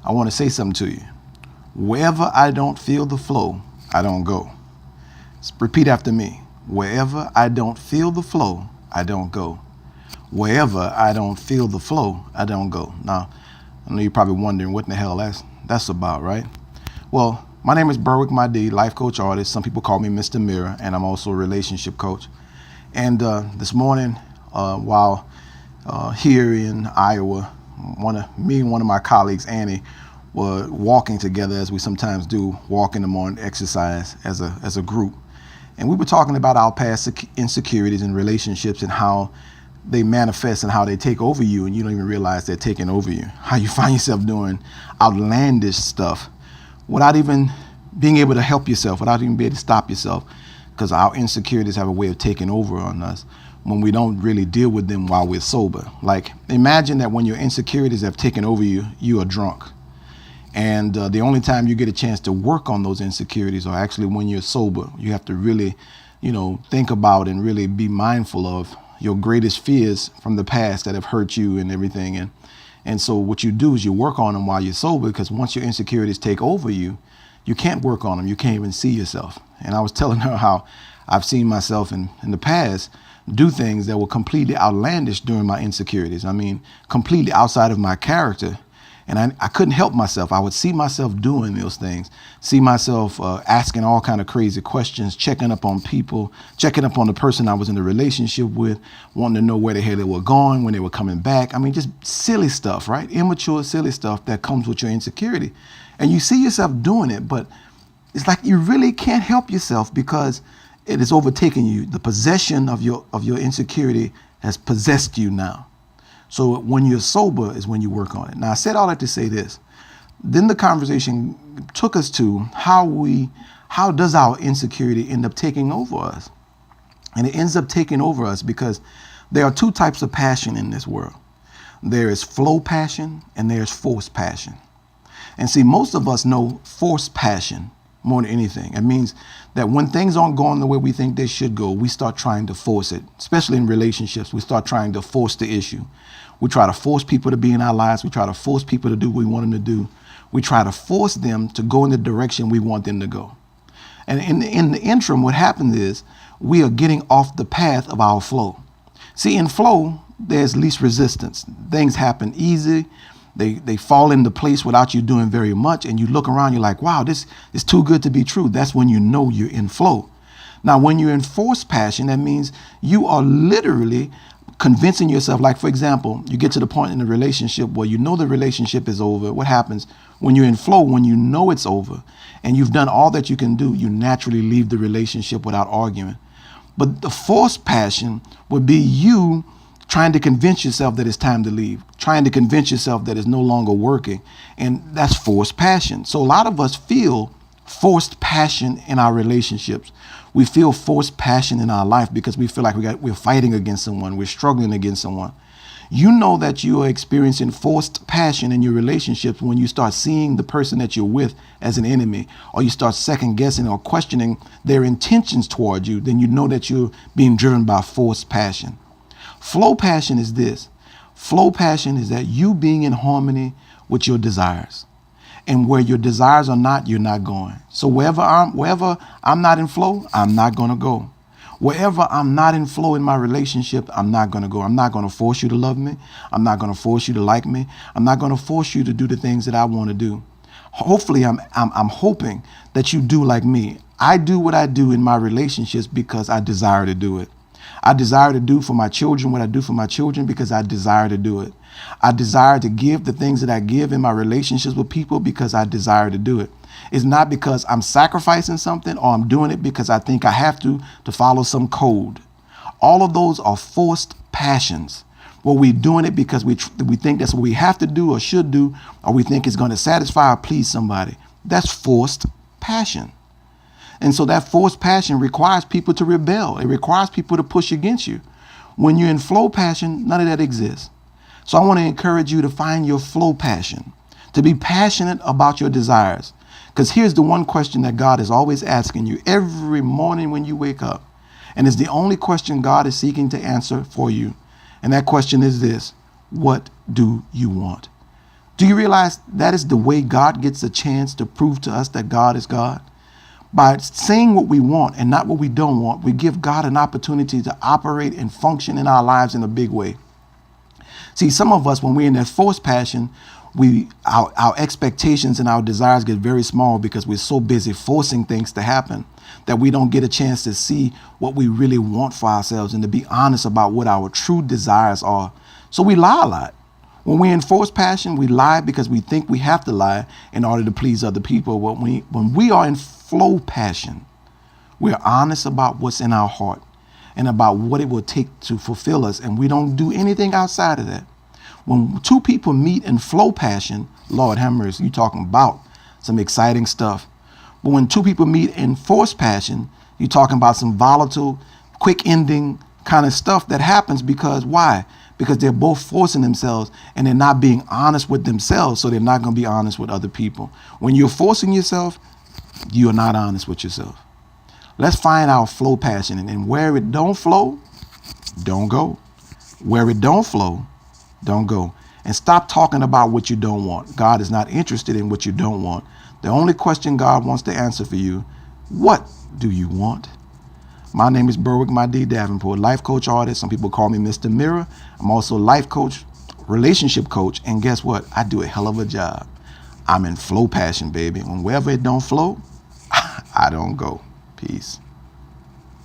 I want to say something to you. Wherever I don't feel the flow, I don't go. Repeat after me. Wherever I don't feel the flow, I don't go. Wherever I don't feel the flow, I don't go. Now, I know you're probably wondering what in the hell that's about, right? Well, my name is Berwick Mahdi, life coach artist. Some people call me Mr. Mirror, and I'm also a relationship coach. And this morning, while here in Iowa, me and one of my colleagues, Annie, were walking together, as we sometimes do, walk in the morning, exercise as a group. And we were talking about our past insecurities in relationships and how they manifest and how they take over you, and you don't even realize they're taking over you. How you find yourself doing outlandish stuff without even being able to help yourself, without even being able to stop yourself, because our insecurities have a way of taking over on us when we don't really deal with them while we're sober. Like, imagine that when your insecurities have taken over you, you are drunk. And the only time you get a chance to work on those insecurities are actually when you're sober. You have to really, think about and really be mindful of your greatest fears from the past that have hurt you and everything. And so what you do is you work on them while you're sober, because once your insecurities take over you, you can't work on them. You can't even see yourself. And I was telling her how I've seen myself in the past do things that were completely outlandish during my insecurities. I mean, completely outside of my character. And I couldn't help myself. I would see myself doing those things, see myself asking all kind of crazy questions, checking up on people, checking up on the person I was in a relationship with, wanting to know where the hell they were going, when they were coming back. I mean, just silly stuff, right? Immature, silly stuff that comes with your insecurity. And you see yourself doing it, but it's like you really can't help yourself because it is overtaking you. The possession of your insecurity has possessed you now. So when you're sober is when you work on it. Now, I said all that to say this. Then the conversation took us to how does our insecurity end up taking over us? And it ends up taking over us because there are two types of passion in this world. There is flow passion and there's forced passion. And see, most of us know forced passion more than anything. It means that when things aren't going the way we think they should go, we start trying to force it, especially in relationships. We start trying to force the issue. We try to force people to be in our lives. We try to force people to do what we want them to do. We try to force them to go in the direction we want them to go. And in the interim, what happens is we are getting off the path of our flow. See, in flow, there's least resistance. Things happen easy. They fall into place without you doing very much. And you look around, you're like, wow, this is too good to be true. That's when you know you're in flow. Now, when you're in forced passion, that means you are literally convincing yourself. Like, for example, you get to the point in the relationship where you know the relationship is over. What happens when you're in flow, when you know it's over and you've done all that you can do, you naturally leave the relationship without arguing. But the forced passion would be you trying to convince yourself that it's time to leave, trying to convince yourself that it's no longer working. And that's forced passion. So a lot of us feel forced passion in our relationships. We feel forced passion in our life because we feel like we're fighting against someone, we're struggling against someone. You know that you are experiencing forced passion in your relationships when you start seeing the person that you're with as an enemy, or you start second guessing or questioning their intentions toward you. Then you know that you're being driven by forced passion. Flow passion is this. Flow passion is that you being in harmony with your desires. And where your desires are not, you're not going. So wherever I'm not in flow, I'm not going to go. Wherever I'm not in flow in my relationship, I'm not going to go. I'm not going to force you to love me. I'm not going to force you to like me. I'm not going to force you to do the things that I want to do. Hopefully, I'm hoping that you do like me. I do what I do in my relationships because I desire to do it. I desire to do for my children what I do for my children because I desire to do it. I desire to give the things that I give in my relationships with people because I desire to do it. It's not because I'm sacrificing something or I'm doing it because I think I have to follow some code. All of those are forced passions. Well, we're doing it because we think that's what we have to do or should do, or we think it's going to satisfy or please somebody. That's forced passion. And so that forced passion requires people to rebel. It requires people to push against you. When you're in flow passion, none of that exists. So I want to encourage you to find your flow passion, to be passionate about your desires. Because here's the one question that God is always asking you every morning when you wake up. And it's the only question God is seeking to answer for you. And that question is this: what do you want? Do you realize that is the way God gets a chance to prove to us that God is God? By saying what we want and not what we don't want, we give God an opportunity to operate and function in our lives in a big way. See, some of us, when we're in that forced passion, our expectations and our desires get very small because we're so busy forcing things to happen that we don't get a chance to see what we really want for ourselves and to be honest about what our true desires are. So we lie a lot. When we're in forced passion, we lie because we think we have to lie in order to please other people. When we are in flow passion, we're honest about what's in our heart and about what it will take to fulfill us, and we don't do anything outside of that. When two people meet in flow passion, Lord have mercy, you talking about some exciting stuff. But when two people meet in forced passion, you're talking about some volatile, quick ending kind of stuff that happens because why? Because they're both forcing themselves and they're not being honest with themselves, so they're not going to be honest with other people. When you're forcing yourself, you are not honest with yourself. Let's find our flow passion, and where it don't flow, don't go. Where it don't flow, don't go. And stop talking about what you don't want. God is not interested in what you don't want. The only question God wants to answer for you, what do you want? My name is Berwick D. Davenport, life coach artist. Some people call me Mr. Mirror. I'm also life coach, relationship coach, and guess what? I do a hell of a job. I'm in flow passion, baby. Wherever it don't flow, I don't go. Peace.